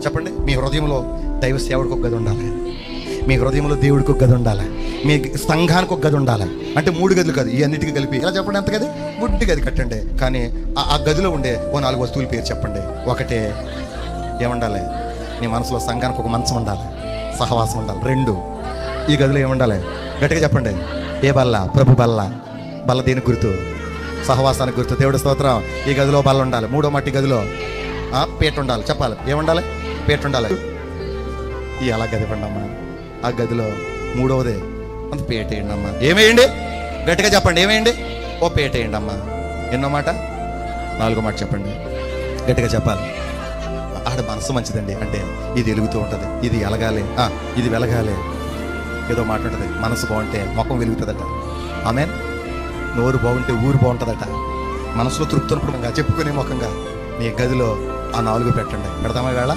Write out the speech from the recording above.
చెప్పండి. మీ హృదయంలో దైవ సేవడికి ఒక గది ఉండాలి, మీ హృదయంలో దేవుడికి ఒక గది ఉండాలి, మీ సంఘానికి ఒక గది ఉండాలి. అంటే 3 గదులు కాదు, ఈ అన్నిటికీ కలిపి ఇలా చెప్పండి. ఎంత గది? గుడ్డి గది కట్టండి. కానీ ఆ గదిలో ఉండే ఓ 4 వస్తువుల పేరు చెప్పండి. ఒకటే ఏముండాలి? నీ మనసులో సంఘానికి ఒక మంచం ఉండాలి, సహవాసం ఉండాలి. 2, ఈ గదిలో ఏముండాలి? గట్టిగా చెప్పండి. ఏ బల్ల? ప్రభు బల్ల. బల్ల దేనికి గుర్తు? సహవాసానికి గుర్తు. దేవుడి స్తోత్రం. ఈ గదిలో బల్ల ఉండాలి. 3వ మట్టి గదిలో పీట ఉండాలి. చెప్పాలి, ఏముండాలి? పీట ఉండాలి. ఈ అలా గది పండమ్మా. ఆ గదిలో 3వది అంత పీట వేయండి అమ్మా. ఏమేయండి? గట్టిగా చెప్పండి. ఏమేయండి? ఓ పీట వేయండి అమ్మా. ఎన్నో మాట? 4వ మాట చెప్పండి. గట్టిగా చెప్పాలి. ఆడ మనసు మంచిదండి, అంటే ఇది వెలుగుతూ ఉంటుంది, ఇది ఎలగాలి, ఇది వెలగాలి. ఏదో మాట ఉంటుంది, మనసు బాగుంటే ముఖం వెలుగుతుందట. ఆమెన్. నోరు బాగుంటే ఊరు బాగుంటుందట. మనసులో తృప్తి ఉన్నప్పుడు చెప్పుకునే ముఖంగా మీ గదిలో ఆ 4 పెట్టండి. పెడతామా వేళ?